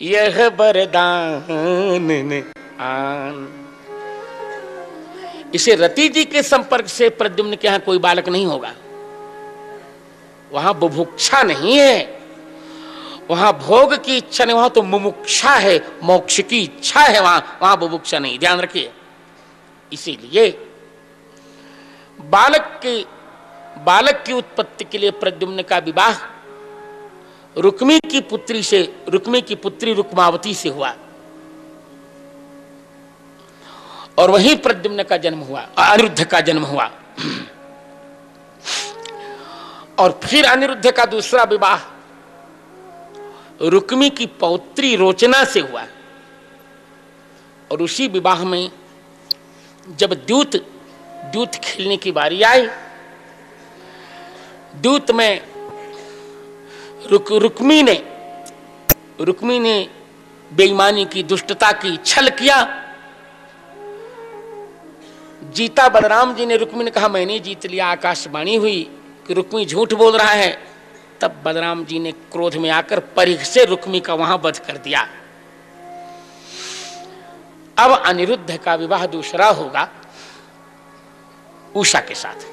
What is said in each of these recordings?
यह वरदान आन। इसे रति जी के संपर्क से प्रद्युम्न के यहां कोई बालक नहीं होगा। वहां बुभुक्षा नहीं है, वहां भोग की इच्छा नहीं, वहां तो मुमुक्षा है, मोक्ष की इच्छा है, वहां बुभुक्षा नहीं, ध्यान रखिए। इसीलिए बालक की उत्पत्ति के लिए प्रद्युम्न का विवाह रुक्मी की पुत्री रुक्मावती से हुआ और वहीं प्रद्युम्न का जन्म हुआ, अनिरुद्ध का जन्म हुआ। और फिर अनिरुद्ध का दूसरा विवाह रुक्मी की पौत्री रोचना से हुआ और उसी विवाह में जब द्यूत खेलने की बारी आई, द्यूत में रुक्मी ने बेईमानी की, दुष्टता की, छल किया। जीता बलराम जी ने, रुक्मी ने कहा मैंने जीत लिया। आकाशवाणी हुई कि रुक्मी झूठ बोल रहा है। तब बलराम जी ने क्रोध में आकर परिघ से रुक्मी का वहां वध कर दिया। अब अनिरुद्ध का विवाह दूसरा होगा उषा के साथ।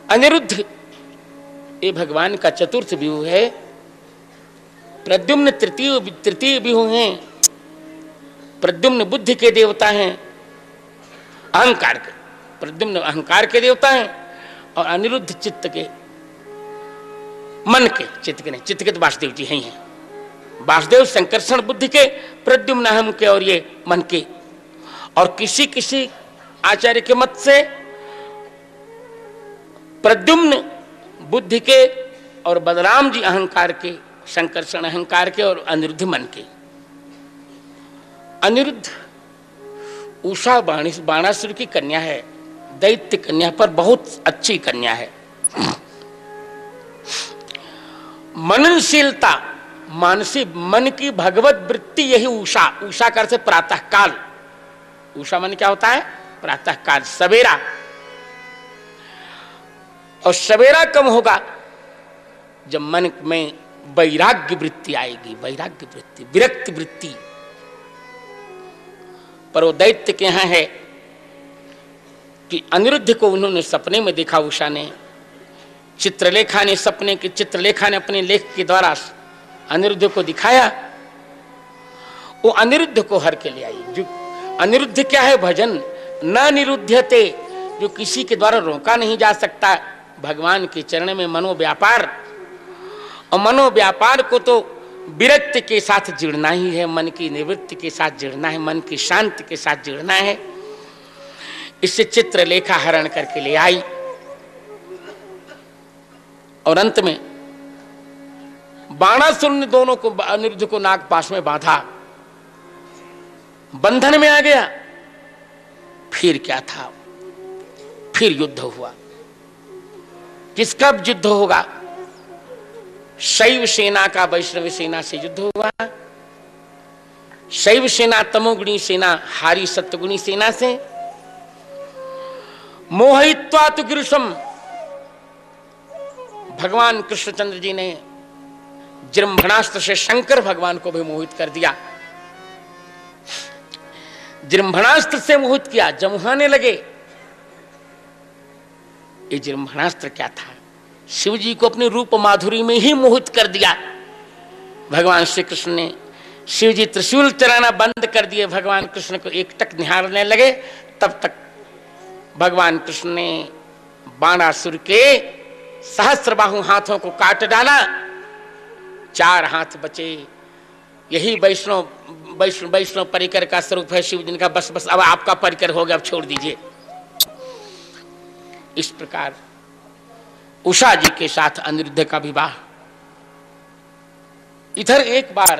अनिरुद्ध ये भगवान का चतुर्थ विहू है। प्रद्युम्न तृतीय विहू हैं। प्रद्युम्न बुद्धि के देवता हैं, अहंकार के। प्रद्युम्न अहंकार के देवता हैं और अनिरुद्ध चित्त के, मन के, चित्त के नहीं, चित्त के तो वासुदेव जी हैं। वासुदेव संकर्षण बुद्धि के, प्रद्युम्न अहम के और ये मन के। और किसी किसी आचार्य के मत से प्रद्युम्न बुद्धि के और बलराम जी अहंकार के, संकर्षण अहंकार के और अनिरुद्ध मन के। अनिरुद्ध उषा बाणासुर की कन्या है, दैत्य कन्या पर बहुत अच्छी कन्या है। मननशीलता, मानसिक मन की भगवत वृत्ति, यही उषा। उषा का अर्थ प्रातः काल। उषा मन क्या होता है? प्रातः काल, सवेरा। और सवेरा कम होगा जब मन में वैराग्य वृत्ति आएगी, वैराग्य वृत्ति, विरक्त वृत्ति। पर वो दैत्य के यहां है कि अनिरुद्ध को उन्होंने सपने में देखा। उषा ने, चित्रलेखा ने अपने लेख के द्वारा अनिरुद्ध को दिखाया। वो अनिरुद्ध को हर के ले आई। जो अनिरुद्ध क्या है? भजन न निरुध्यते, जो किसी के द्वारा रोका नहीं जा सकता। भगवान के चरण में मनोव्यापार, और मनोव्यापार को तो विरक्ति के साथ जुड़ना ही है, मन की निवृत्ति के साथ जुड़ना है, मन की शांति के साथ जुड़ना है। इससे चित्रलेखा हरण करके ले आई और अंत में बाणासुर ने दोनों को, अनिरुद्ध को नागपाश में बांधा, बंधन में आ गया। फिर क्या था? फिर युद्ध हुआ। किसका युद्ध होगा? शैव सेना का वैष्णव सेना से युद्ध हुआ। शैव सेना तमोगुणी सेना हारी सत्वगुणी सेना से। मोहित्वा तु गिरुषम, भगवान कृष्णचंद्र जी ने जृंभणास्त्र से शंकर भगवान को भी मोहित कर दिया। जृंभणास्त्र से मोहित किया, जमुहाने लगे। ये जृंभणास्त्र क्या था? शिव जी को अपने रूप माधुरी में ही मोहित कर दिया। भगवान श्री कृष्ण ने, शिव जी त्रिशूल चलाना बंद कर दिए, भगवान कृष्ण को एकटक निहारने लगे। तब तक भगवान कृष्ण ने बाणासुर के सहस्त्रबाहु हाथों को काट डाला। 4 हाथ बचे। यही वैष्णव परिकर का स्वरूप है। शिव जी ने कहा बस अब आपका परिकर हो गया, अब छोड़ दीजिए। इस प्रकार उषा जी के साथ अनिरुद्ध का विवाह। इधर एक बार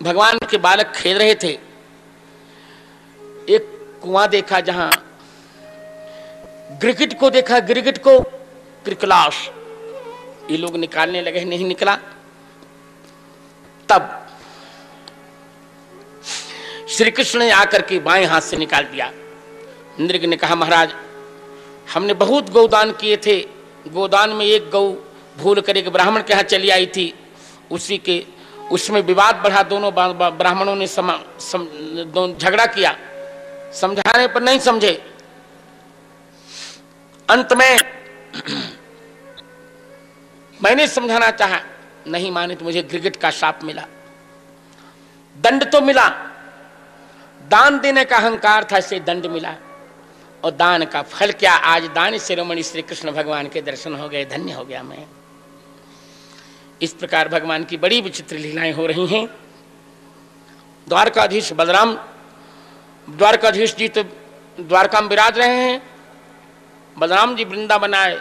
भगवान के बालक खेल रहे थे। एक कुआं देखा जहां गिरगिट को देखा, गिरगिट को क्रिकलाश। ये लोग निकालने लगे, नहीं निकला। तब श्री कृष्ण ने आकर के बाएं हाथ से निकाल दिया। नृग ने कहा महाराज, हमने बहुत गोदान किए थे, गोदान में एक गौ भूल कर एक ब्राह्मण के यहाँ चली आई थी, उसी के उसमें विवाद बढ़ा, दोनों ब्राह्मणों ने झगड़ा किया, समझाने पर नहीं समझे। अंत में मैंने समझाना चाहा, नहीं माने तो मुझे गिरगिट का शाप मिला, दंड तो मिला, दान देने का अहंकार था इससे दंड मिला, और दान का फल क्या, आज दान शिरोमणि श्री कृष्ण भगवान के दर्शन हो गए, धन्य हो गया मैं। इस प्रकार भगवान की बड़ी विचित्र लीलाएं हो रही हैं। द्वारकाधीश बलराम, द्वारकाधीश जी तो द्वारका में विराज रहे हैं, बलराम जी वृंदावन आए,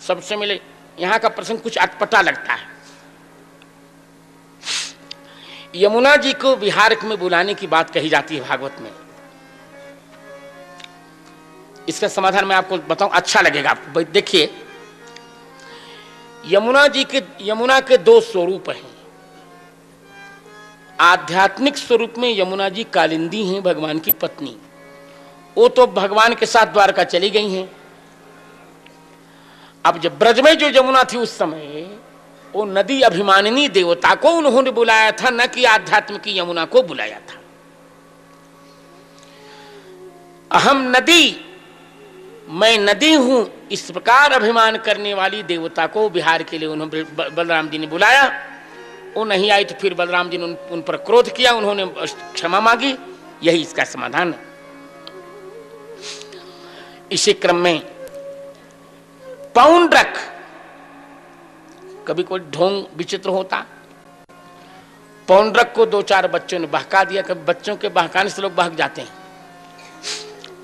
सबसे मिले। यहां का प्रसंग कुछ अटपटा लगता है। यमुना जी को विहार में बुलाने की बात कही जाती है भागवत में। इसका समाधान मैं आपको बताऊं, अच्छा लगेगा आपको। देखिए, यमुना के दो स्वरूप हैं। आध्यात्मिक स्वरूप में यमुना जी कालिंदी हैं, भगवान की पत्नी। वो तो भगवान के साथ द्वारका चली गई हैं। अब जब ब्रज में जो यमुना थी उस समय, वो नदी अभिमानिनी देवता को उन्होंने बुलाया था, न कि आध्यात्म की यमुना को बुलाया था। अहम नदी, मैं नदी हूं, इस प्रकार अभिमान करने वाली देवता को बिहार के लिए उन्होंने बलराम जी ने बुलाया। वो नहीं आई तो फिर बलराम जी ने उन पर क्रोध किया, उन्होंने क्षमा मांगी। यही इसका समाधान है। इसी क्रम में पौंड्रक, कभी कोई ढोंग विचित्र होता, पौंड्रक को दो चार बच्चों ने बहका दिया। कभी बच्चों के बहकाने से लोग बहक जाते हैं,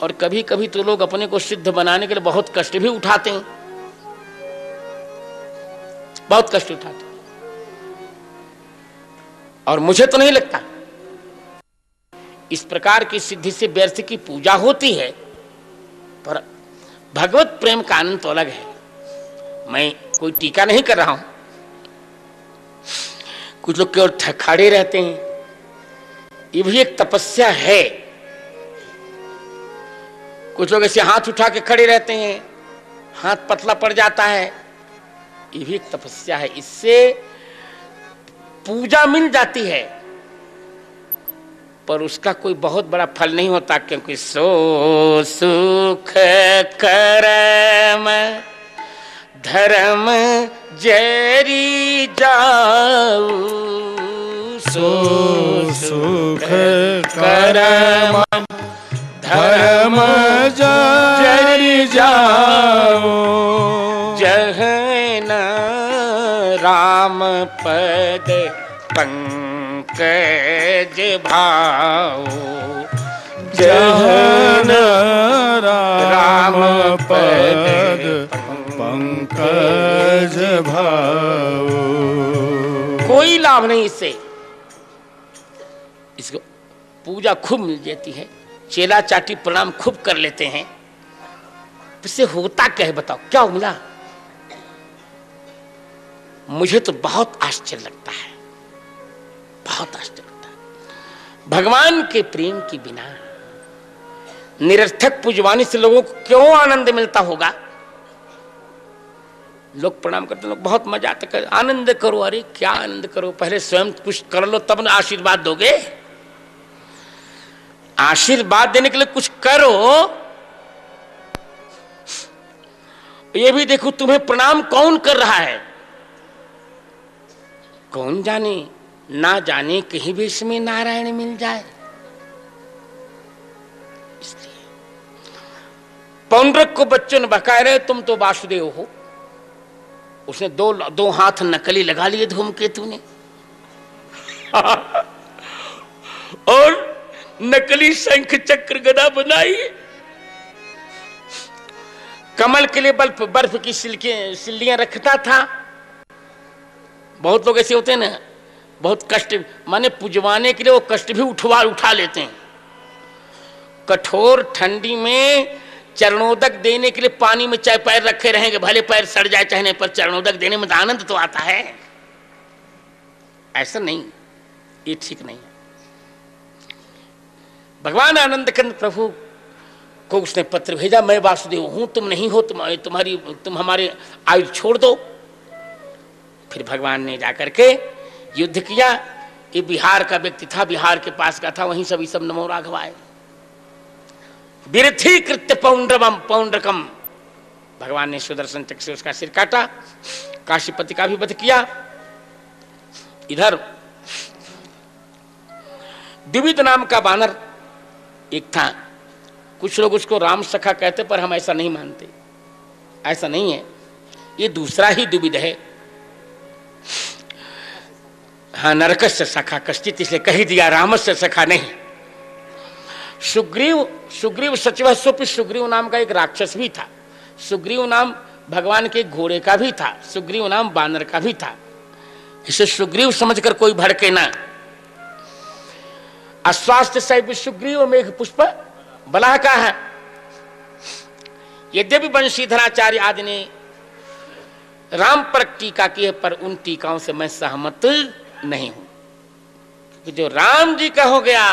और कभी कभी तो लोग अपने को सिद्ध बनाने के लिए बहुत कष्ट भी उठाते हैं, बहुत कष्ट उठाते हैं। और मुझे तो नहीं लगता इस प्रकार की सिद्धि से व्यर्थ की पूजा होती है, पर भगवत प्रेम का आनंद तो अलग है। मैं कोई टीका नहीं कर रहा हूं। कुछ लोग केवल खड़े रहते हैं, ये भी एक तपस्या है। कुछ लोग ऐसे हाथ उठा के खड़े रहते हैं, हाथ पतला पड़ जाता है, ये भी एक तपस्या है। इससे पूजा मिल जाती है, पर उसका कोई बहुत बड़ा फल नहीं होता, क्योंकि सो सुख करम धर्म जरी जाऊ, सो सुख करम धर्म जरी जाओ, जहन राम पद पंकज भाओ, जहन राम पद पंकज भाओ। कोई लाभ नहीं इससे, इसको पूजा खूब मिल जाती है, चेला चाटी प्रणाम खूब कर लेते हैं, इससे होता क्या है बताओ, क्या मिला? मुझे तो बहुत आश्चर्य लगता है, बहुत आश्चर्य लगता है। भगवान के प्रेम के बिना निरर्थक पूजवानी से लोगों को क्यों आनंद मिलता होगा? लोग प्रणाम करते, लोग बहुत मजा आता है, आनंद करो। अरे क्या आनंद करो, पहले स्वयं कुछ कर लो तब ना आशीर्वाद दोगे। आशीर्वाद देने के लिए कुछ करो। ये भी देखो तुम्हें प्रणाम कौन कर रहा है, कौन जाने, ना जाने कहीं भी इसमें नारायण मिल जाए। इसलिए पौंड्रक को बच्चों ने बकाए रहे, तुम तो वासुदेव हो। उसने दो हाथ नकली लगा लिए धूमकेतु ने और नकली शंख चक्र गदा बनाई। कमल के लिए बर्फ की सिल्लियां रखता था। बहुत लोग ऐसे होते हैं ना, बहुत कष्ट माने पुजवाने के लिए वो कष्ट भी उठा लेते हैं। कठोर ठंडी में चरणोदक देने के लिए पानी में चाहे पैर रखे रहेंगे, भले पैर सड़ जाए चाहने पर चरणोदक देने में आनंद तो आता है। ऐसा नहीं, ये ठीक नहीं है। भगवान आनंद कंद प्रभु को उसने पत्र भेजा, मैं वासुदेव हूं, तुम नहीं हो, तुम हमारे आयु छोड़ दो। फिर भगवान ने जाकर के युद्ध किया। ये बिहार का व्यक्ति था, बिहार के पास का था, वहीं सभी सब नमो राघवाय। विरथी कृत्य पौंड्रकम, भगवान ने सुदर्शन चक्र से उसका सिर काटा। काशीपति का भी वध किया। इधर द्विविद नाम का बानर एक था, कुछ लोग उसको राम सखा कहते, पर हम ऐसा नहीं मानते, ऐसा नहीं है, ये दूसरा ही द्विविद है। हाँ, नरकस्य सखा कश्चित, इसलिए कही दिया, रामस्य सखा नहीं। सुग्रीव सचिव सुप, सुग्रीव नाम का एक राक्षस भी था। सुग्रीव नाम भगवान के घोड़े का भी था, सुग्रीव नाम बानर का भी था। इसे सुग्रीव समझकर कोई भड़के ना। अस्वास्थ्य सैव सुग्रीव मेघ पुष्प बला का है। यद्यपि बंशीधराचार्य आदि ने राम पर टीका की है, पर उन टीकाओं से मैं सहमत नहीं हूं। जो राम जी का हो गया,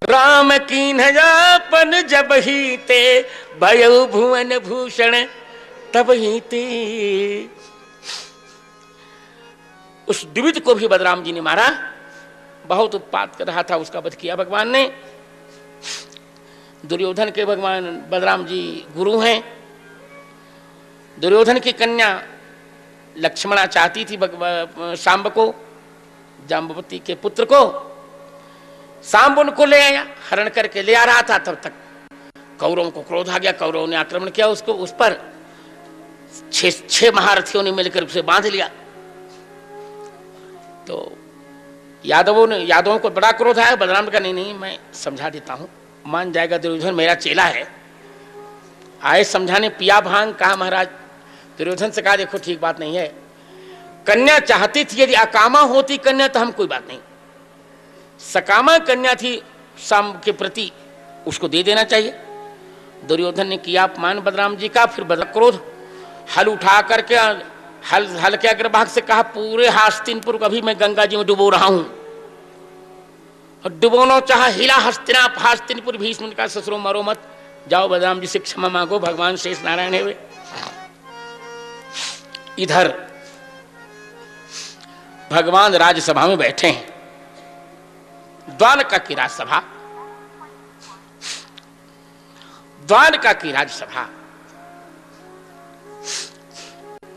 राम कीन जापन जब ही ते भयउ भुवन भूषण तब ही ते। उस द्विविद को भी बलराम जी ने मारा, बहुत उत्पात कर रहा था, उसका वध किया भगवान ने। दुर्योधन के भगवान बलराम जी गुरु हैं। दुर्योधन की कन्या लक्ष्मणा चाहती थी सांब को, जाम्बवती के पुत्र को। सांब उनको ले आया, हरण करके ले आ रहा था, तब तक कौरवों को क्रोध आ गया। कौरवों ने आक्रमण किया उसको, उस पर छह महारथियों ने मिलकर उसे बांध लिया। तो यादवों को बड़ा क्रोध आया। बलराम का नहीं, मैं समझा देता हूं, मान जाएगा, दुर्योधन मेरा चेला है। आए समझाने, पिया भांग, कहा महाराज। दुर्योधन से कहा देखो ठीक बात नहीं है, कन्या चाहती थी, यदि अकामा होती कन्या तो हम कोई बात नहीं, सकामा कन्या थी सांब के प्रति, उसको दे देना चाहिए। दुर्योधन ने किया अपमान बलराम जी का। फिर बलराम क्रोध, हल उठा करके हल के अग्रभाग से कहा, पूरे हस्तिनपुर को अभी मैं गंगा जी में डुबो रहा हूं। और डुबोना चाहा, हिला हस्तिनपुर। भीष्म का ससुरो मरो मत, जाओ बलराम जी से क्षमा मांगो, भगवान शेष नारायण है वे। इधर भगवान राज्यसभा में बैठे हैं, द्वारका की राज्यसभा, द्वारका की राज्यसभा।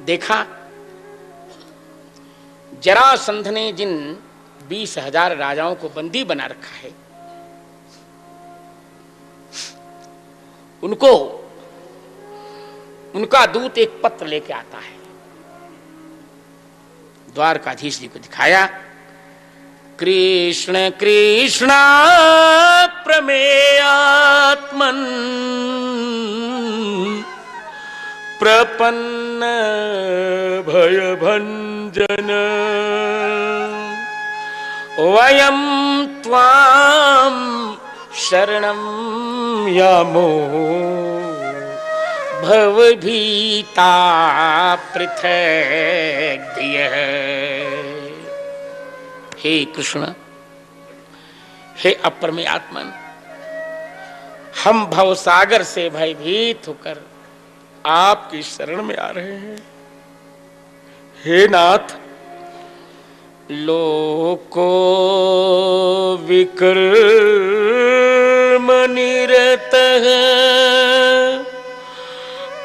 देखा, जरासंध ने जिन 20,000 राजाओं को बंदी बना रखा है, उनको उनका दूत एक पत्र लेके आता है। द्वारकाधीश जी को दिखाया, कृष्ण कृष्ण प्रमेयात्मन प्रपन्न भयभंजन वयं त्वां शरणं यामो भवभीता पृथक् धियः। हे कृष्ण, हे अपरमे आत्मन, हम भवसागर से भयभीत होकर आपकी शरण में आ रहे हैं। हे नाथ, लोको विक्रम निरतः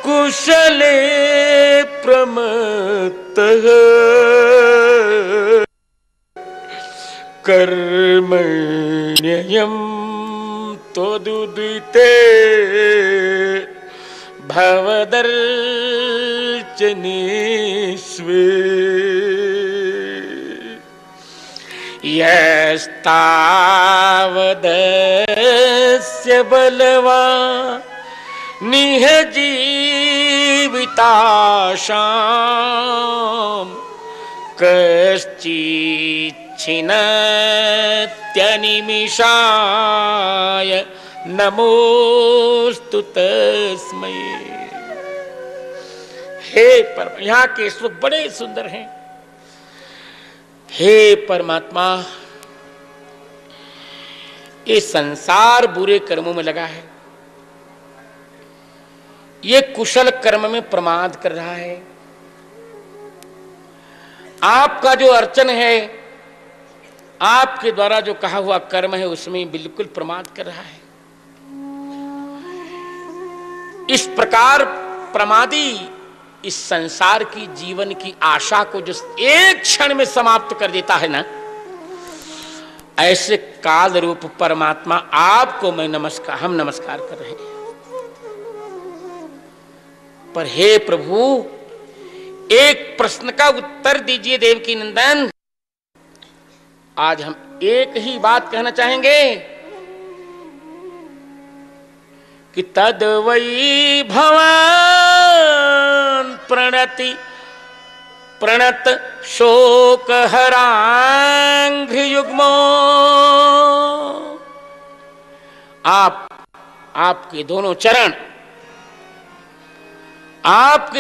कुशले प्रमत्तः कर्मण्ययं त्वदुदिते भवदर्चनीस्वे यस्तावदस्य बलवानिह जीविताशां कश्चिच्छिनत्यनिमिषाय नमोस्तु तस्मै। हे परम, यहाँ के श्लोक बड़े सुंदर हैं। हे परमात्मा, ये संसार बुरे कर्मों में लगा है, ये कुशल कर्म में प्रमाद कर रहा है। आपका जो अर्चन है, आपके द्वारा जो कहा हुआ कर्म है, उसमें बिल्कुल प्रमाद कर रहा है। इस प्रकार प्रमादी इस संसार की जीवन की आशा को जो एक क्षण में समाप्त कर देता है ना, ऐसे काल रूप परमात्मा आपको हम नमस्कार कर रहे हैं। पर हे प्रभु, एक प्रश्न का उत्तर दीजिए देवकी नंदन। आज हम एक ही बात कहना चाहेंगे कि तद वै भवान प्रणत शोक हरांघ्रि युग्मो। आपके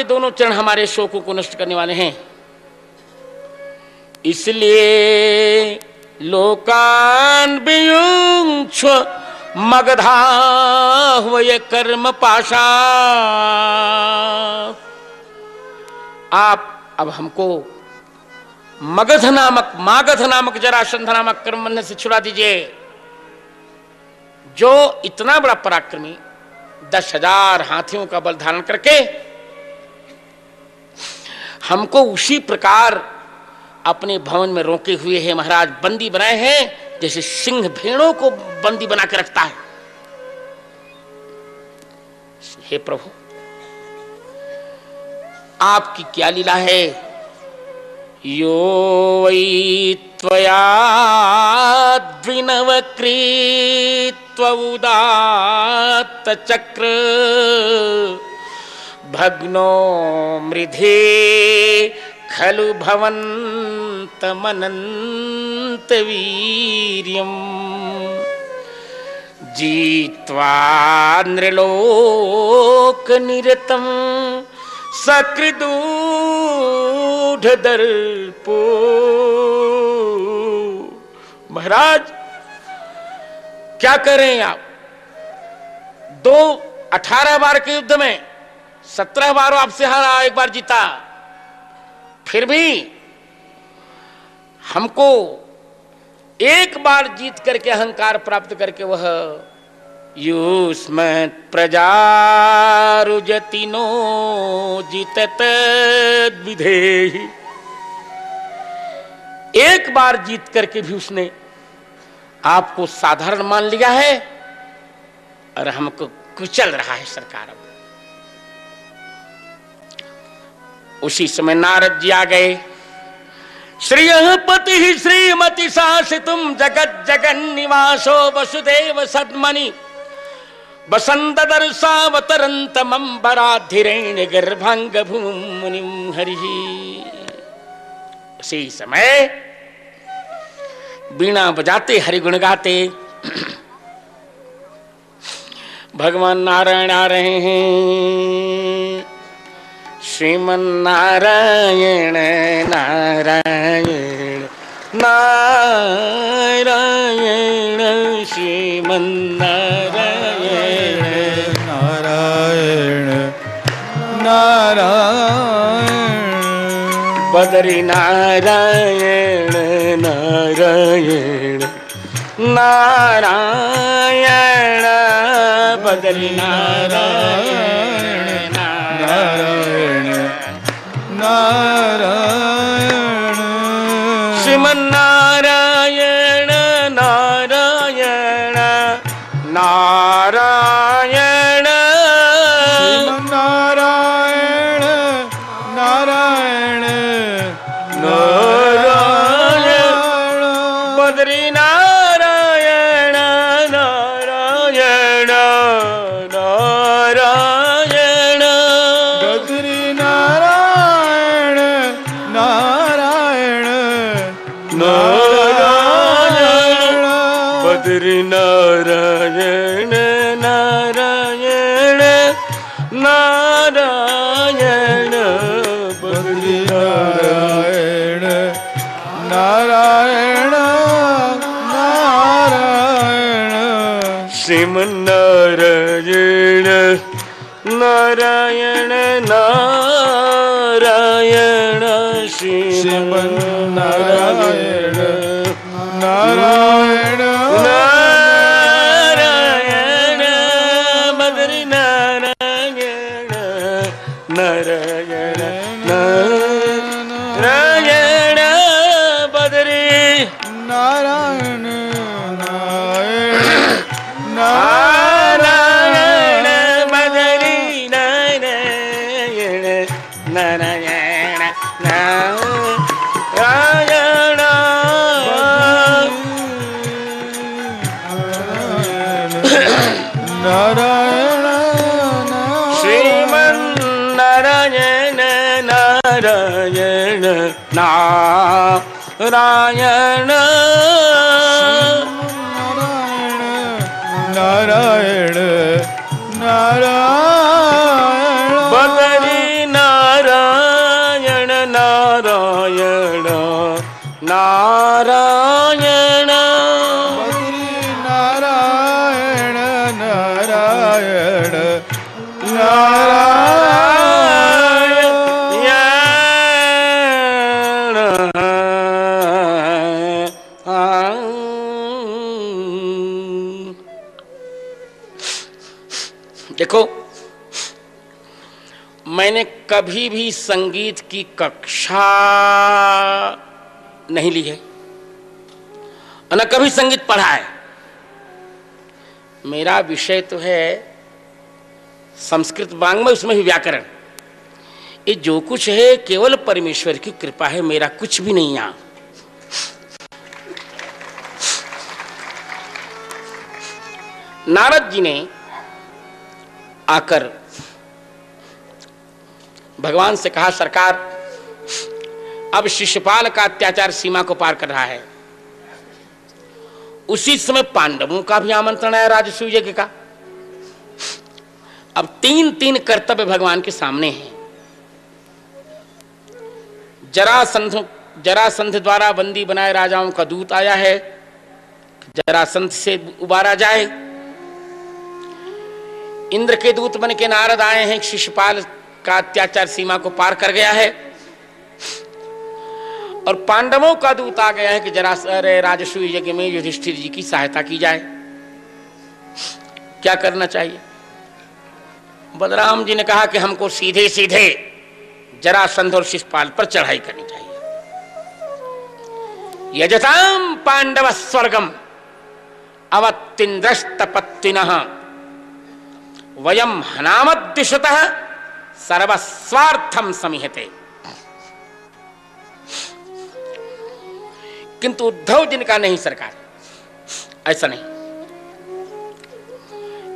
दोनों चरण हमारे शोकों को नष्ट करने वाले हैं। इसलिए लोकान वियुंक्ष मगधाह्वय कर्म पाशा। आप अब हमको मागध नामक जरासंध नामक कर्म बंधन से छुड़ा दीजिए। जो इतना बड़ा पराक्रमी 10,000 हाथियों का बल धारण करके हमको उसी प्रकार अपने भवन में रोके हुए है महाराज, बंदी बनाए हैं, जैसे सिंह भेड़ों को बंदी बना के रखता है। हे प्रभु, आपकी क्या लीला है। यो वै त्वया द्विनवक्रीत्व उदात्त चक्र भग्नो मृधे खलु भवन्त मनन्त वीर्यम् जीत्वा नृलोक निरतम् सकृदूढ़ दर्पो। महाराज क्या करें आप? 18 बार के युद्ध में 17 बार आपसे हारा, 1 बार जीता। फिर भी हमको एक बार जीत करके अहंकार प्राप्त करके वह युष्मत् प्रजारुजति नो जितत विधेहि। एक बार जीत करके भी उसने आपको साधारण मान लिया है और हमको कुचल रहा है सरकार। अब उसी समय नारद जी आ गए। श्रियः पति श्रीमती शासितुम जगत जगन निवासो वसुदेव सद्मनि बसंत दर्शावतरंतमंबराधिरेण गर्भांग भूमुनिम हरिः। उसी समय बीणा बजाते हरिगुण गाते भगवान नारायण आ रहे हैं। श्रीमन्नारायण नारायण नारायण श्रीमन्नारायण नारायण नारायण बदरी नारायण नारायण नारायण बदरी नारायण नारायण नारायण श्रीमन्नारायण नारायण नारायण श्रीमन्नारायण नारायण नारायण बद्री नारायण नारायण नारायण बद्री नारायण नारायण नारायण बद्री नारायण नारायण नारायण बद्री नारायण नारायण नारायण श्रीमन्नारायण नारायण नारायण श्रीमन्नारायण नारायण नारायण बद्री नारायण नारायण नारायण बद्री नारायण नारायण नारायण बद्री नारायण नारायण नारायण श्रीमन्नारायण नारायण नारायण नारायण नारायण बदरी नारायण नारायण नारायण नारायण नारायण देखो, मैंने कभी भी संगीत की कक्षा नहीं ली है, न कभी संगीत पढ़ा है। मेरा विषय तो है संस्कृत वाङ्मय, उसमें भी व्याकरण। ये जो कुछ है केवल परमेश्वर की कृपा है, मेरा कुछ भी नहीं यहां। नारद जी ने आकर भगवान से कहा, सरकार अब शिशुपाल का अत्याचार सीमा को पार कर रहा है। उसी समय पांडवों का भी आमंत्रण आया राजसूय यज्ञ का। अब तीन तीन कर्तव्य भगवान के सामने हैं। जरासंध द्वारा बंदी बनाए राजाओं का दूत आया है, जरासंध से उबारा जाए। इंद्र के दूत बन के नारद आए हैं, शिशुपाल का अत्याचार सीमा को पार कर गया है। और पांडवों का दूत आ गया है कि राजसूय यज्ञ में युधिष्ठिर जी की सहायता की जाए। क्या करना चाहिए? बलराम जी ने कहा कि हमको सीधे सीधे जरासंध और शिशुपाल पर चढ़ाई करनी चाहिए। यजताम पांडव स्वर्गम अवत्तिन्द्रस्तपत्तिनः वयम हनामद्दिशतः सर्वस्वार्थम समिहते। किंतु उद्धव जी ने कहा, नहीं सरकार, ऐसा नहीं।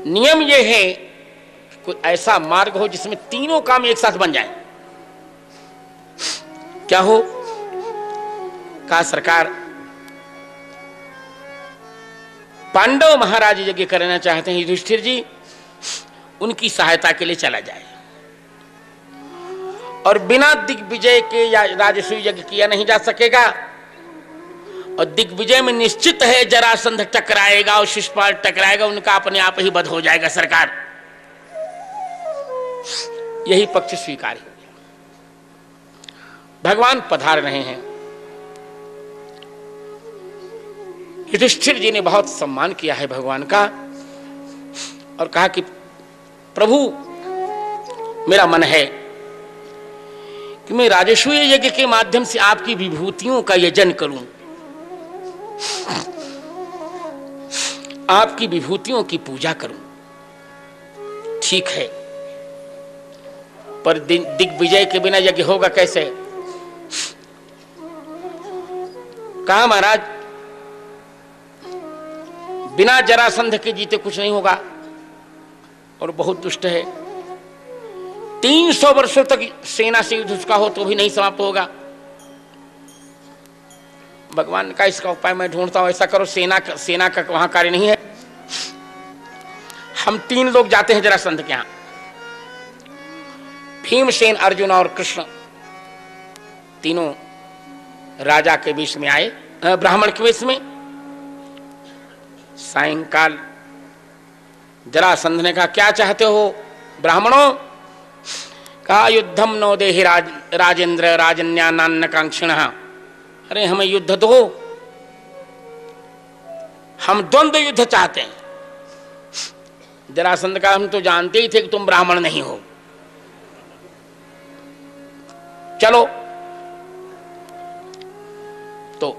नियम यह है कि कोई ऐसा मार्ग हो जिसमें तीनों काम एक साथ बन जाए। क्या हो? कहा, सरकार पांडव महाराज यज्ञ करना चाहते हैं, युधिष्ठिर जी उनकी सहायता के लिए चला जाए। और बिना दिग्विजय के या राजसूय यज्ञ किया नहीं जा सकेगा। और दिग्विजय में निश्चित है जरासंध टकराएगा और शिशुपाल टकराएगा, उनका अपने आप ही वध हो जाएगा। सरकार यही पक्ष स्वीकार हो गया। भगवान पधार रहे हैं। युधिष्ठिर जी ने बहुत सम्मान किया है भगवान का और कहा कि प्रभु, मेरा मन है कि मैं राजसूय यज्ञ के माध्यम से आपकी विभूतियों का यजन करूं, आपकी विभूतियों की पूजा करूं। ठीक है, पर दिग्विजय के बिना यज्ञ होगा कैसे? कहा, महाराज बिना जरासंध के जीते कुछ नहीं होगा और बहुत दुष्ट है। 300 वर्षों तक सेना से युद्ध उसका हो तो भी नहीं समाप्त होगा। भगवान का इसका उपाय मैं ढूंढता हूं। ऐसा करो, सेना का वहां कार्य नहीं है, हम 3 लोग जाते हैं जरासंध के यहां। भीमसेन, अर्जुन और कृष्ण तीनों राजा के वेश में आए, ब्राह्मण के वेश में। सायंकाल जरासंध ने कहा, क्या चाहते हो? ब्राह्मणों का युद्धम नो देहि राजेंद्र राजन्यान्न कांक्षिण। अरे हमें युद्ध दो, हम द्वंद्व युद्ध चाहते हैं। जरासंध का हम तो जानते ही थे कि तुम ब्राह्मण नहीं हो, चलो। तो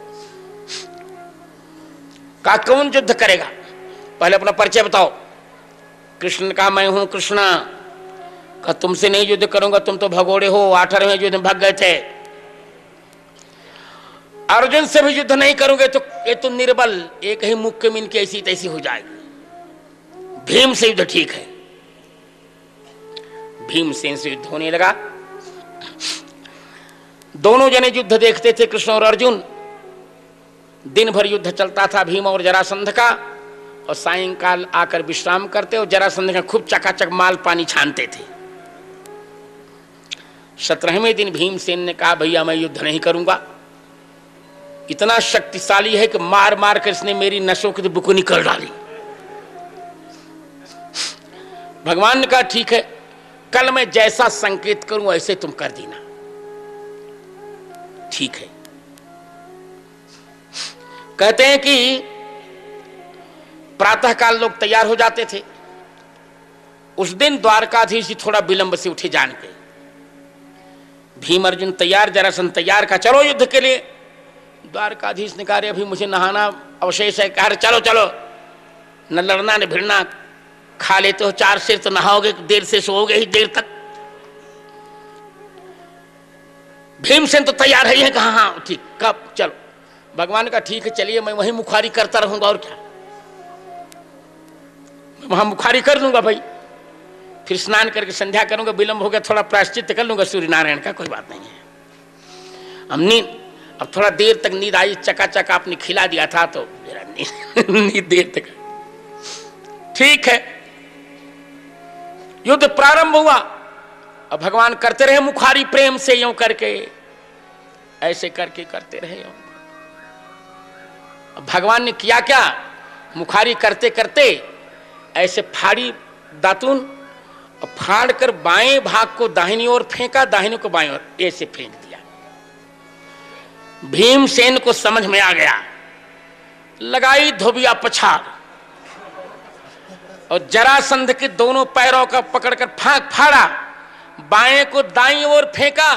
का कौन युद्ध करेगा, पहले अपना परिचय बताओ। कृष्ण का मैं हूं कृष्ण। का तुमसे नहीं युद्ध करूंगा, तुम तो भगोड़े हो, 18वें युद्ध में भाग गए थे। अर्जुन से भी युद्ध नहीं करोगे तो ये तो निर्बल, एक ही मुक्के में इनकी ऐसी तैसी हो जाएगी। भीम से युद्ध ठीक है। भीमसेन से युद्ध होने लगा। दोनों जने युद्ध देखते थे, कृष्ण और अर्जुन। दिन भर युद्ध चलता था भीम और जरासंध का, और सायंकाल आकर विश्राम करते और जरासंध का खूब चकाचक माल पानी छानते थे। 17वें दिन भीमसेन ने कहा भैया मैं युद्ध नहीं करूंगा, इतना शक्तिशाली है कि मार मार कर इसने मेरी नसों की बुक निकल डाली। भगवान ने कहा ठीक है, कल मैं जैसा संकेत करूं ऐसे तुम कर देना। ठीक है। कहते हैं कि प्रातःकाल लोग तैयार हो जाते थे। उस दिन द्वारकाधीश जी थोड़ा विलंब से उठे जान के। भीम अर्जुन तैयार, जरासंध तैयार, का चलो युद्ध के लिए। द्वारकाधीश ने कहा अभी मुझे नहाना अवशेष है। कहा चलो चलो, न लड़ना न भिड़ना, खा लेते हो 4 शेर तो नहाओगे, देर से सोओगे ही देर तक। भीमसेन तो तैयार है, कहा हाँ ठीक, कब चलो। भगवान का ठीक है चलिए, मैं वहीं मुखारी करता रहूंगा और क्या, वहां मुखारी कर लूंगा भाई, फिर स्नान करके संध्या करूंगा, विलंब हो गया थोड़ा प्रायश्चित कर लूंगा सूर्य नारायण का, कोई बात नहीं है। हम नींद, अब थोड़ा देर तक नींद आई, चकाचक आपने खिला दिया था तो नींद देर तक। ठीक है, युद्ध प्रारंभ हुआ। अब भगवान करते रहे मुखारी प्रेम से, यूं करके ऐसे करके करते रहे। अब भगवान ने किया क्या, मुखारी करते करते ऐसे फाड़ी दातुन, और फाड़ कर बाएं भाग को दाहिनी ओर फेंका, दाहिने को बाएं ओर, ऐसे फेंक दिया। भीमसेन को समझ में आ गया, लगाई धोबिया पछाड़, और जरासंध के दोनों पैरों का पकड़कर फाड़ा, बाएं को दाईं ओर फेंका,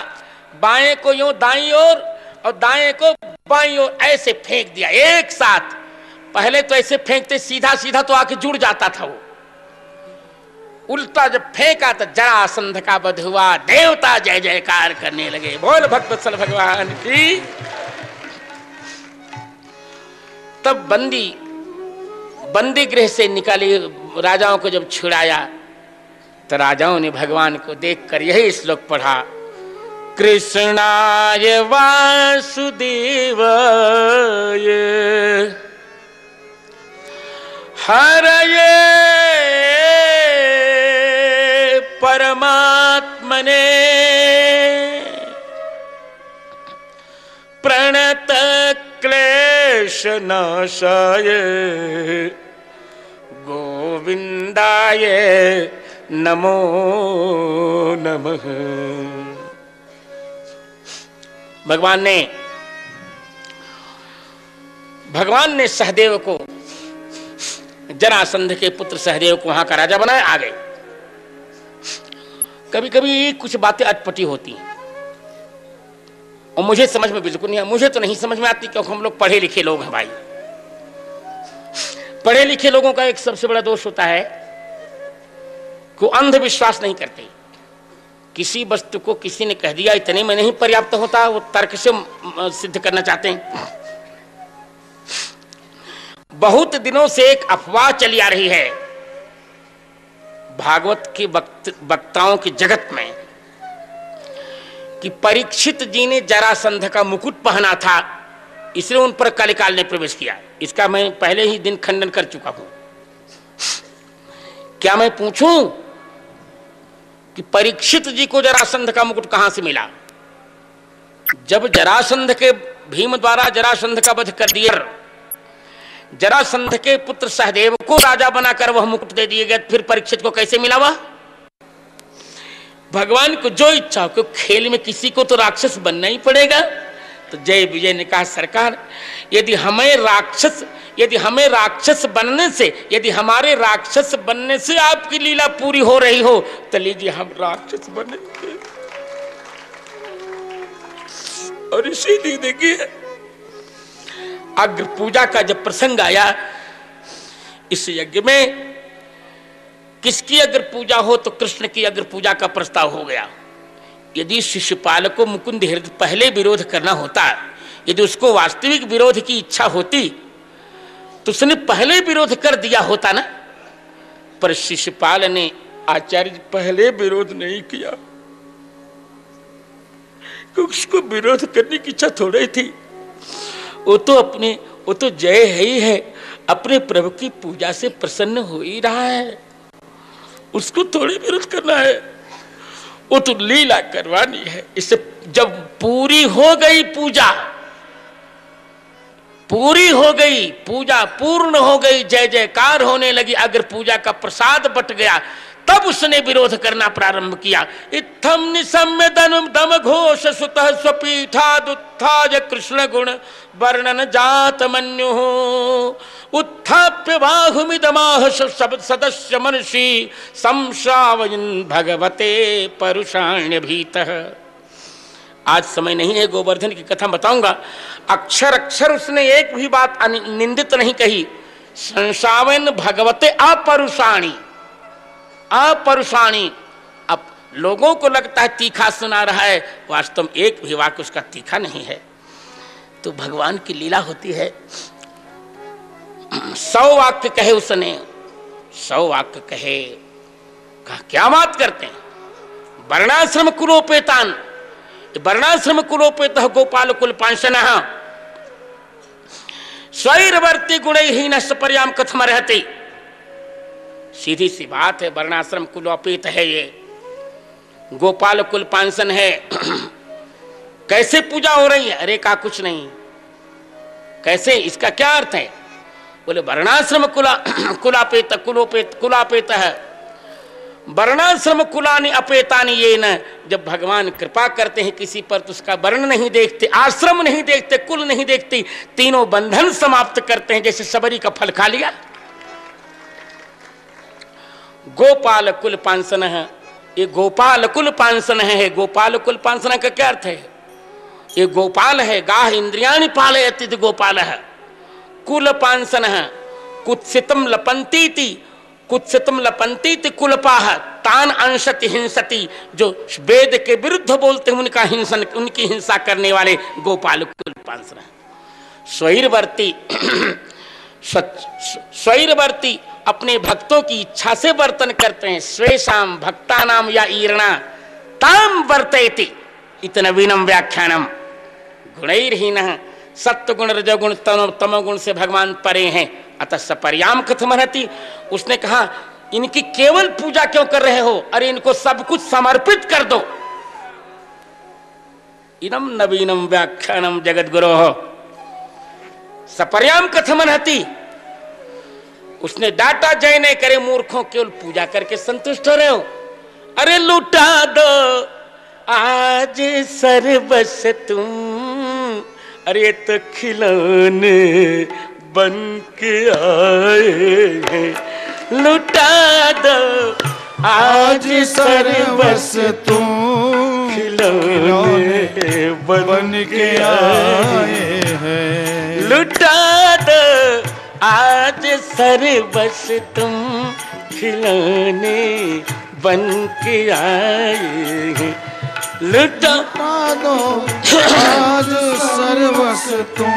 बाएं को यूं दाईं ओर और दाएं को बाईं ओर, ऐसे फेंक दिया एक साथ। पहले तो ऐसे फेंकते सीधा सीधा तो आके जुड़ जाता था, वो उल्टा जब फेंका तो जरासंध का वध हुआ। देवता जय जयकार करने लगे, बोल भक्तवत्सल भगवान की। तब बंदी गृह से निकाली, राजाओं को जब छुड़ाया तो राजाओं ने भगवान को देखकर यही श्लोक पढ़ा, कृष्णाय वासुदेवाय हरये परमात्मने प्रणत क्लेश नाशाय गोविंदाय नमो नमः। भगवान ने सहदेव को, जरासंध के पुत्र सहदेव को वहां का राजा बनाया। आ गए। कभी कभी कुछ बातें अटपटी होती हैं और मुझे समझ में बिल्कुल नहीं, मुझे तो नहीं समझ में आती, क्योंकि हम लोग पढ़े लिखे लोग हैं भाई। पढ़े लिखे लोगों का एक सबसे बड़ा दोष होता है कि अंधविश्वास नहीं करते। किसी वस्तु को किसी ने कह दिया इतने में नहीं पर्याप्त होता, वो तर्क से सिद्ध करना चाहते हैं। बहुत दिनों से एक अफवाह चली आ रही है भागवत के वक्ताओं के जगत में कि परीक्षित जी ने जरासंध का मुकुट पहना था, इसलिए उन पर कलिकाल ने प्रवेश किया। इसका मैं पहले ही दिन खंडन कर चुका हूं। क्या मैं पूछूं कि परीक्षित जी को जरासंध का मुकुट कहां से मिला? जब जरासंध के भीम द्वारा जरासंध का वध कर दिया, जरासंध के पुत्र सहदेव को राजा बनाकर वह मुकुट दे दिए गए, फिर परीक्षित को कैसे मिला? वह भगवान को जो इच्छा हो, खेल में किसी को तो राक्षस बनना ही पड़ेगा। तो जय विजय ने कहा सरकार, यदि हमें राक्षस बनने से, यदि हमारे राक्षस बनने से आपकी लीला पूरी हो रही हो तो लीजिए हम राक्षस बनेंगे। और इसीलिए देखिए अग्र पूजा का जब प्रसंग आया, इस यज्ञ में किसकी अग्र पूजा हो तो कृष्ण की अग्र पूजा का प्रस्ताव हो गया। यदि शिशुपाल को मुकुंद हृदय पहले विरोध करना होता, यदि उसको वास्तविक विरोध की इच्छा होती तो उसने पहले विरोध कर दिया होता ना। पर शिशुपाल ने आचार्य पहले विरोध नहीं किया, क्योंकि उसको विरोध करने की इच्छा थोड़ी थी। वो तो जय है ही है, अपने प्रभु की पूजा से प्रसन्न हो ही रहा है, उसको थोड़ी विरोध करना है, वो तो लीला करवानी है। इससे जब पूरी हो गई पूजा, पूरी हो गई पूजा, पूर्ण हो गई, जय जयकार होने लगी, अग्र पूजा का प्रसाद बट गया, तब उसने विरोध करना प्रारंभ किया। इत्थम निसम्य दम घोष सुतः स्वपीठादुत्थाय कृष्ण गुण वर्णन जात मन्यु उत्थाप्य बाहुमिदमाह सदस्य मनसी संश्रावयन् भगवते परुषाण्य भीतः। आज समय नहीं है, गोवर्धन की कथा बताऊंगा। अक्षर अक्षर उसने एक भी बात निंदित नहीं कही। संश्रावयन् भगवते अपरुषाणी, अपरुषाणी। अब लोगों को लगता है तीखा सुना रहा है, वास्तव में एक भी वाक्य उसका तीखा नहीं है। तो भगवान की लीला होती है। 100 वाक्य कहे उसने, 100 वाक्य कहे, कहा क्या बात करते हैं। वर्णाश्रम कुलोपेतान, वर्णाश्रम कुलोपेत गोपाल कुल पांशनः स्वैरवर्ती गुणहीन सपर्याम कथम रहते। सीधी सी बात है, वर्णाश्रम कुलोपेत है, ये गोपाल कुल पांसन है। कैसे पूजा हो रही है? अरे का कुछ नहीं। कैसे, इसका क्या अर्थ है? बोले वर्णाश्रम कुलापेत कुलोपेत कुलापेत है, वर्णाश्रम कुलानि अपेतानि ये न। जब भगवान कृपा करते हैं किसी पर तो उसका वर्ण नहीं देखते, आश्रम नहीं देखते, कुल नहीं देखते, तीनों बंधन समाप्त करते हैं। जैसे सबरी का फल खा लिया। गोपाल कुल पांसन है, ये गोपाल कुल पांसन है। गोपाल कुल पांसन का क्या अर्थ है? ये गोपाल है, गाह इंद्रियाणि पालयति गोपाल है। कुल पांसन है, कुत्सितम लपंतीति, कुत्सितम लपंतीति कुलपाह तान अंशति हिंसति। जो वेद के विरुद्ध बोलते हैं उनका हिंसन, उनकी हिंसा करने वाले गोपाल कुल पांसन है। स्वैरवर्ती, स्वैरवर्ती अपने भक्तों की इच्छा से वर्तन करते हैं। स्वेशाम भक्तानाम या ईरणा ताम वर्तयति इतनवीनम व्याख्यानम गुणैर्हीनः। सत्य गुण रजोगुण तमोगुण से भगवान परे हैं, अतः सपर्याम कथम रहती। उसने कहा इनकी केवल पूजा क्यों कर रहे हो? अरे इनको सब कुछ समर्पित कर दो। इनम नवीनम व्याख्यानम जगत गुरो सपर्याम कथम रहती। उसने डांटा, जय नहीं करे मूर्खों, केवल पूजा करके संतुष्ट हो रहे हो। अरे लुटा दो आज सर्वस तुम, अरे तो खिलौने बन के आए हैं। लुटा दो आज सर्वस तुम, खिलौने बन के आए हैं। लुटा दो आज सर्वस तुम, खिलौने बन के आए हैं। लुटा दो आज सर्वस तुम,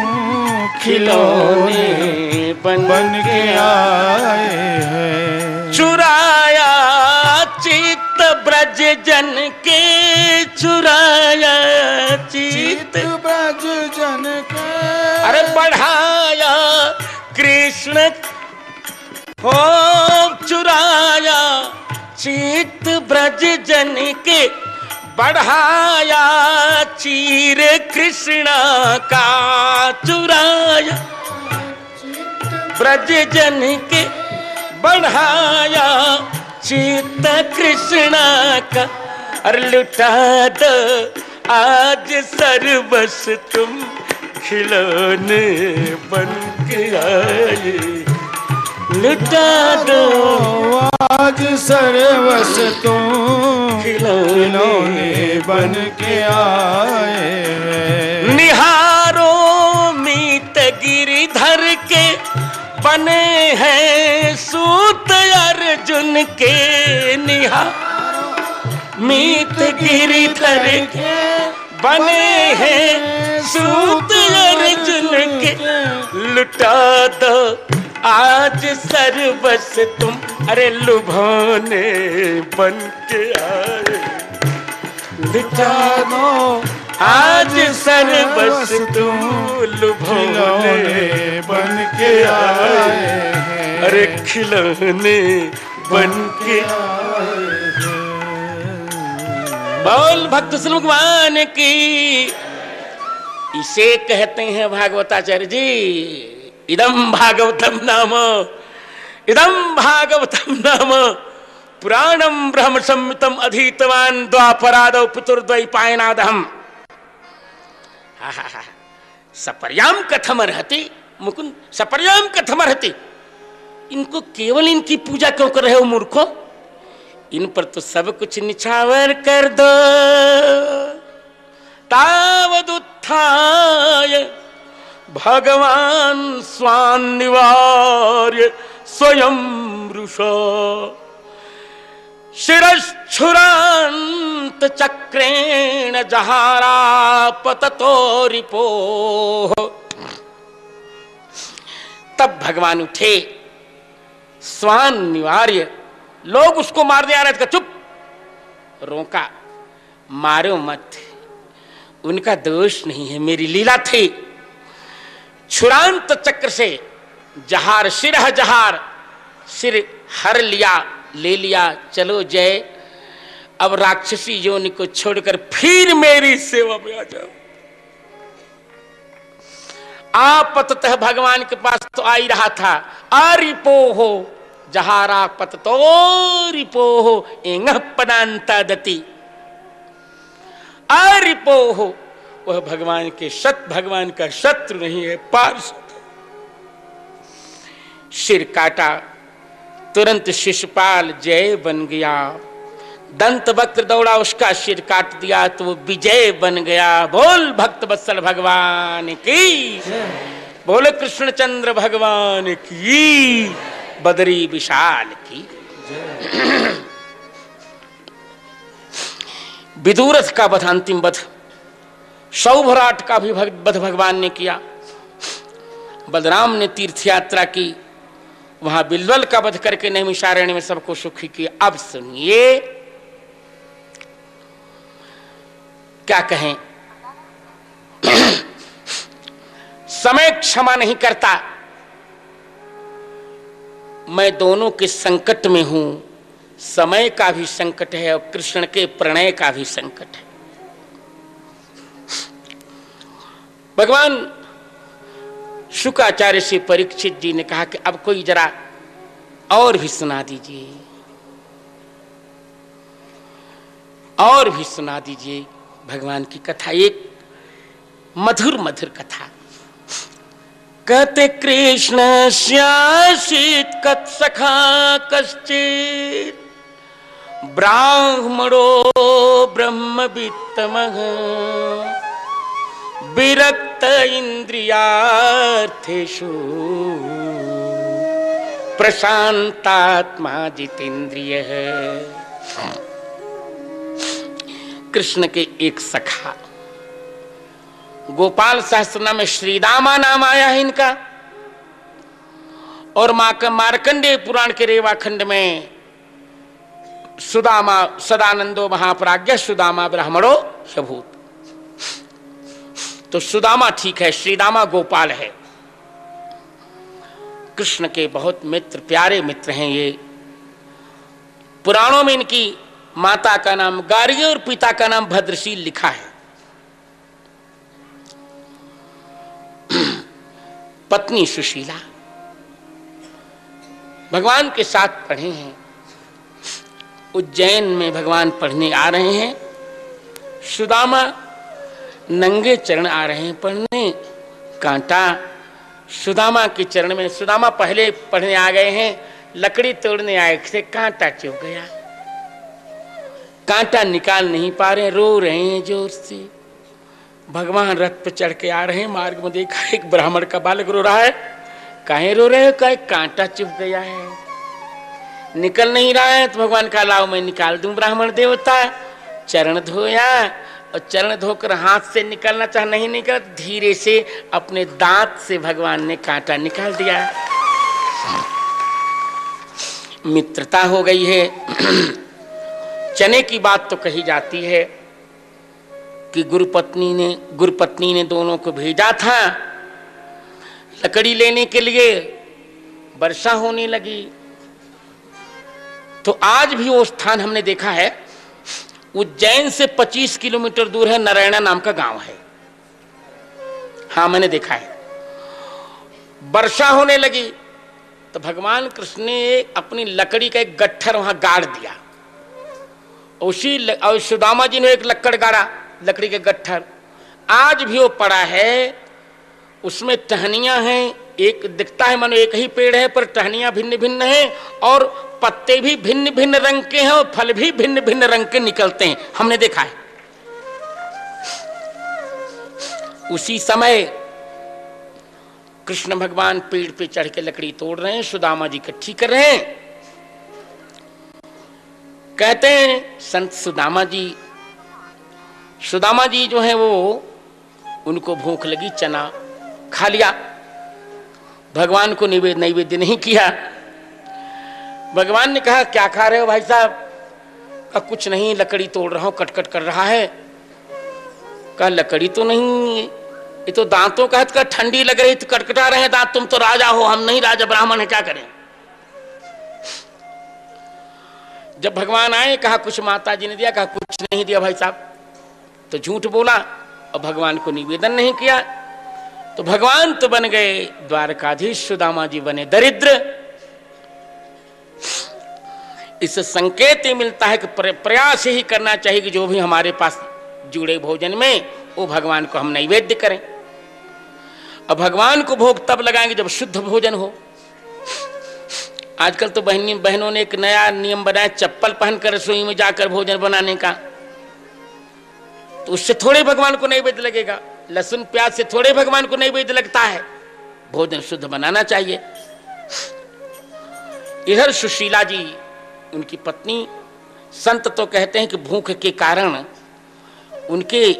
खिलौने बन के आए हैं। चुराया चित्त ब्रज जन के, चुराया चित्त ब्रज जन के, अरे बढ़ाया कृष्ण हो। चुराया चित्त ब्रज जन के, बढ़ाया चीर कृष्ण का। चुराया ब्रज जन के, बढ़ाया चित्त कृष्ण का। अरे लुटा दो आज सर्वस तुम खिलौने बन के आए, लुटा दो आज सर्वस तुम खिलौने बन के आए। निहारो मीत गिरिधर के बने हैं सूत अर्जुन के, निहारो मीत गिरिधर के बने हैं सूत अर्जुन के, लुटा दो आज सर्वस तुम, अरे लुभाने बन के आए, लुटा दो आज सर्वस तुम लुभाने बन के आए, अरे खिलौने बन के आए। बोल भक्त श्री भगवान की। इसे कहते हैं भागवताचार्य जी, इदम भागवतम नाम, इदम भागवतम नाम पुराणम ब्रह्म संहितम अधीतवान द्वापरादौ पितुर्द्वैपायनादहम। सपर्याम कथमर्हति मुकुंद, सपर्याम कथमर्हति। इनको केवल इनकी पूजा क्यों कर रहे हो मूर्खों? इन पर तो सब कुछ निछावर कर दो। तावदुत्थाय भगवान स्वान् निवार्य स्वयं वृषा, शिरश्छुरान्त चक्रेण जहारापततो रिपोः। तब भगवान उठे, स्वान् निवार्य, लोग उसको मार दिया रहे थे, चुप, रोका, मारो मत, उनका दोष नहीं है, मेरी लीला थी। छुरांत चक्र से जहार, शिरह जहार, सिर हर लिया, ले लिया, चलो जय, अब राक्षसी योनि को छोड़कर फिर मेरी सेवा में आ जाओ। आपततः भगवान के पास तो आ ही रहा था, आरिपो हो जहारा पततो रिपो हो एंगह पदांता दति। आरिपो हो, वह भगवान के भगवान का शत्रु नहीं है, पार्षद। सिर काटा, तुरंत शिशुपाल जय बन गया। दंत वक्र दौड़ा, उसका सिर काट दिया तो वो विजय बन गया। बोल भक्त वत्सल भगवान की, बोले कृष्णचंद्र भगवान की, बदरी विशाल की। विदुरथ का वध, अंतिम वध, सौभराट का भी वध भगवान ने किया। बलराम ने तीर्थ यात्रा की, वहां बिल्वल का वध करके नैमिषारण्य में सबको सुखी किया। अब सुनिए क्या कहें। समय क्षमा नहीं करता, मैं दोनों के संकट में हूं। समय का भी संकट है और कृष्ण के प्रणय का भी संकट है। भगवान शुकाचार्य से परीक्षित जी ने कहा कि अब कोई जरा और भी सुना दीजिए, और भी सुना दीजिए भगवान की कथा, एक मधुर मधुर कथा। कहते कृष्ण श्यासित कत्सखा कश्चित ब्राह्मणो ब्रह्मवित्तमः विरक्त इंद्रियार्थेषु प्रशांतात्मा जितेंद्रियः। कृष्ण के एक सखा, गोपाल सहस्रनाम में श्रीदामा नाम आया है इनका, और मार्कंडेय पुराण के रेवाखंड में सुदामा सदानंदो महाप्राज्ञ सुदामा ब्राह्मणो ह्यभूत। तो सुदामा ठीक है, श्रीदामा गोपाल है। कृष्ण के बहुत मित्र, प्यारे मित्र हैं ये। पुराणों में इनकी माता का नाम गार्गी और पिता का नाम भद्रशील लिखा है। पत्नी सुशीला भगवान के साथ पढ़े हैं। उज्जैन में भगवान पढ़ने आ रहे हैं। सुदामा नंगे चरण आ रहे हैं पढ़ने। कांटा सुदामा के चरण में, सुदामा पहले पढ़ने आ गए हैं, लकड़ी तोड़ने आए थे, कांटा चुभ गया, कांटा निकाल नहीं पा रहे, रो रहे हैं जोर से। भगवान रथ पर चढ़ के आ रहे हैं, मार्ग में देखा एक ब्राह्मण का बालक रो रहा है। काहे रो रहे हो? कहे कांटा चुभ गया है, निकल नहीं रहा है। तो भगवान का लाओ मैं निकाल दूं। ब्राह्मण देवता चरण धोया और चरण धोकर हाथ से निकलना चाह, नहीं निकल, धीरे से अपने दांत से भगवान ने कांटा निकाल दिया। मित्रता हो गई है। चने की बात तो कही जाती है कि गुरुपत्नी ने दोनों को भेजा था लकड़ी लेने के लिए। वर्षा होने लगी तो आज भी वो स्थान हमने देखा है। उज्जैन से 25 किलोमीटर दूर है, नारायणा नाम का गांव है। हाँ, मैंने देखा है। वर्षा होने लगी तो भगवान कृष्ण ने अपनी लकड़ी का एक गट्ठर वहां गाड़ दिया। और सुदामा जी ने एक लकड़ गाड़ा, लकड़ी के गट्ठर। आज भी वो पड़ा है, उसमें टहनियां हैं। एक दिखता है मानो एक ही पेड़ है, पर टहनियां भिन्न भिन्न हैं और पत्ते भी भिन्न भिन्न रंग के हैं और फल भी भिन्न भिन्न रंग के निकलते हैं, हमने देखा है। उसी समय कृष्ण भगवान पेड़ पे चढ़ के लकड़ी तोड़ रहे हैं, सुदामा जी इकट्ठी कर रहे हैं। कहते हैं संत सुदामा जी जो है वो, उनको भूख लगी, चना खा लिया। भगवान को नैवेद्य नहीं किया। भगवान ने कहा क्या खा रहे हो भाई साहब? कहा कुछ नहीं, लकड़ी तोड़ रहा हूं, कटकट कर रहा है। कहा लकड़ी तो नहीं, ये तो दांतों का है। तो ठंडी लग रही तो कटकटा रहे हैं दांत, तुम तो राजा हो, हम नहीं राजा, ब्राह्मण है, क्या करें? जब भगवान आए कहा कुछ माता जी ने दिया, कहा कुछ नहीं दिया भाई साहब, तो झूठ बोला और भगवान को निवेदन नहीं किया। तो भगवान तो बन गए द्वारकाधीश, सुदामा जी बने दरिद्र। इससे संकेत ये मिलता है कि प्रयास ही करना चाहिए कि जो भी हमारे पास जुड़े भोजन में वो भगवान को हम नैवेद्य करें। और भगवान को भोग तब लगाएंगे जब शुद्ध भोजन हो। आजकल तो बहनों ने एक नया नियम बनाया, चप्पल पहनकर रसोई में जाकर भोजन बनाने का। तो उससे थोड़े भगवान को नैवेद्य लगेगा, लहसुन प्याज से थोड़े भगवान को नैवेद्य लगता है। भोजन शुद्ध बनाना चाहिए। इधर सुशीला जी, उनकी पत्नी, संत तो कहते हैं कि भूख के कारण उनके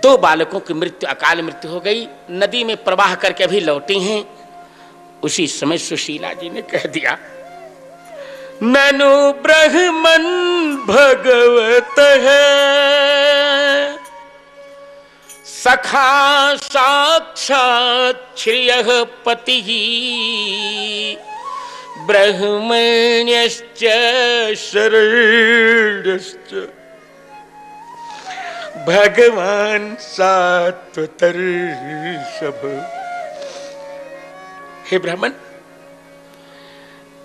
2 बालकों की मृत्यु, अकाल मृत्यु हो गई। नदी में प्रवाह करके अभी लौटी हैं। उसी समय सुशीला जी ने कह दिया, ननु ब्रह्मन भगवत है, सखा साक्षात श्रियः पति, ब्रह्मण्यश्च शरण्यश्च, भगवान सात्वतर सब। हे ब्राह्मण,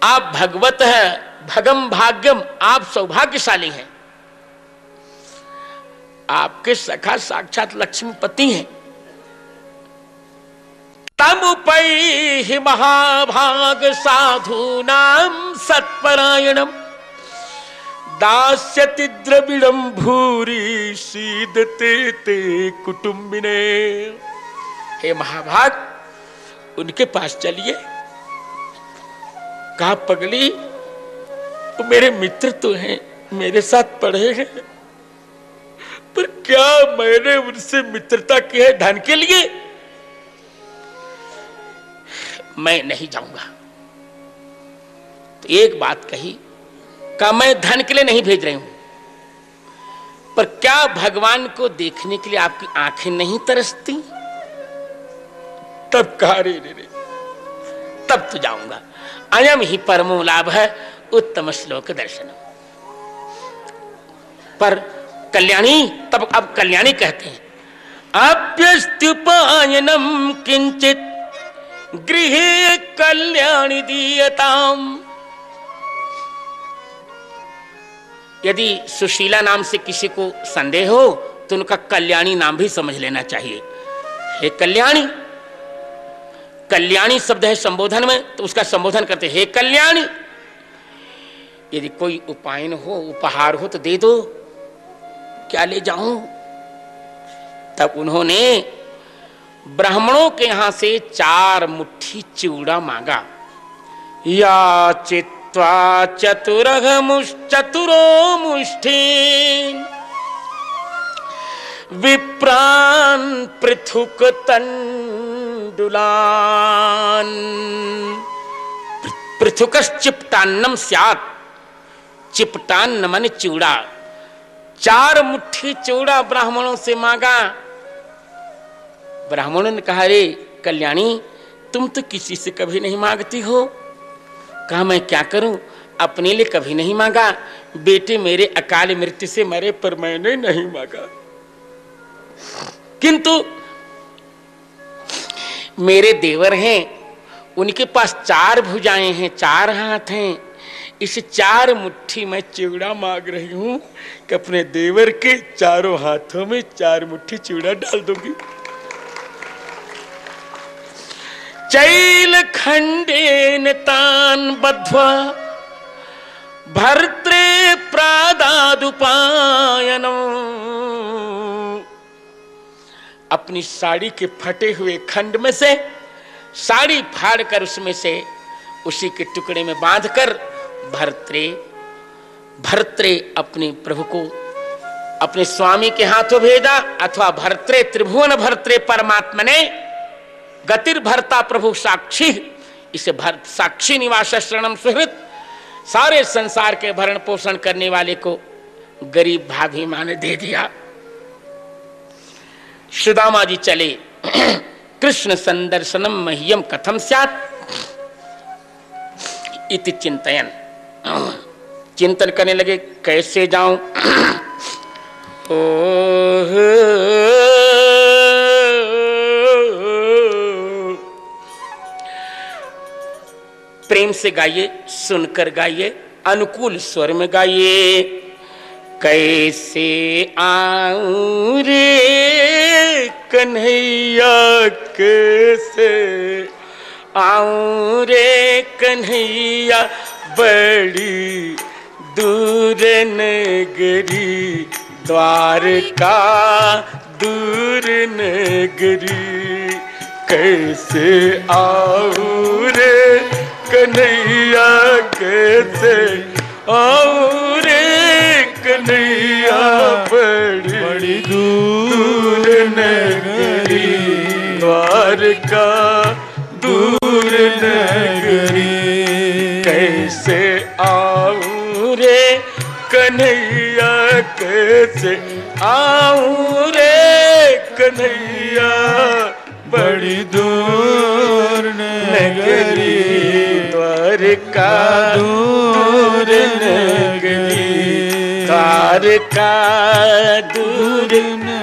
आप भगवत है, भगम भाग्यम, आप सौभाग्यशाली हैं। आपके सखा साक्षात लक्ष्मीपति हैं। तमुपैहि महाभाग साधूनां सत्परायणम, दास्यति द्रविड़ं भूरि सीदते ते कुटुंबिने। हे महाभाग, उनके पास चलिए। कहा पगली, वो मेरे मित्र तो हैं, मेरे साथ पढ़े हैं, पर क्या मैंने उनसे मित्रता की है धन के लिए? मैं नहीं जाऊंगा। तो एक बात कही, कहा मैं धन के लिए नहीं भेज रही हूं, पर क्या भगवान को देखने के लिए आपकी आंखें नहीं तरसती? तब कहा रे तब तो जाऊंगा। अयम ही परमो लाभ है उत्तम श्लोक दर्शनम। पर कल्याणी, तब अब कल्याणी कहते हैं, अप्यस्त्युपायनम किंचित गृहे कल्याणी दीयताम। यदि सुशीला नाम से किसी को संदेह हो तो उनका कल्याणी नाम भी समझ लेना चाहिए। हे कल्याणी, कल्याणी शब्द है संबोधन में, तो उसका संबोधन करते हे कल्याणी। यदि कोई उपायन हो, उपहार हो तो दे दो, क्या ले जाऊं? तब उन्होंने ब्राह्मणों के यहां से 4 मुट्ठी चिवड़ा मांगा। या चित्वा चतुरो मुष्ठी विप्रान पृथुक तंडुलान। पृथुकश्चिपटान्नम स्यात्, चिपटान्न मन चिवड़ा। 4 मुट्ठी चिवड़ा ब्राह्मणों से मांगा। ब्राह्मणों ने कहा, रे कल्याणी, तुम तो किसी से कभी नहीं मांगती हो। कहा, मैं क्या करूं, अपने लिए कभी नहीं मांगा, बेटे मेरे अकाल मृत्यु से मरे पर मैंने नहीं मांगा। किंतु मेरे देवर हैं, उनके पास 4 भुजाएं हैं, 4 हाथ हैं, इस 4 मुट्ठी मैं चिवड़ा मांग रही हूं कि अपने देवर के 4 हाथों में 4 मुट्ठी चिवड़ा डाल दूंगी। चैल खंडेन तान बद्ध्वा भर्त्रे प्रादादुपायनम। अपनी साड़ी के फटे हुए खंड में से साड़ी फाड़कर उसमें से उसी के टुकड़े में बांधकर भर्त्रे अपने प्रभु को अपने स्वामी के हाथों भेजा, अथवा भर्त्रे त्रिभुवन भर्त्रे परमात्मा ने गतिर्भर्ता प्रभु साक्षी, इसे साक्षी निवास शरणम सुहृत, सारे संसार के भरण पोषण करने वाले को गरीब भाभी मां ने दे दिया। सुदामा जी चले। कृष्ण संदर्शनम मह्यम कथम स्यात् इति चिंतयन, चिंतन करने लगे कैसे जाऊं। प्रेम से गाइए, सुनकर गाइए, अनुकूल स्वर में गाइए। कैसे आऊं रे कन्हैया, कैसे आऊं रे कन्हैया, बड़ी दूर नगरी, द्वारका दूर नगरी। कैसे आऊं रे कन्हैया, कैसे आऊं रे कन्हैया, बड़ी दूर नगरी, द्वारका दूर नगरी। कैसे आऊं रे कन्हैया, कैसे आऊं रे कन्हैया, बड़ी दूर नगरी, द्वारका दूर नगरी, द्वारका दूर नगरी।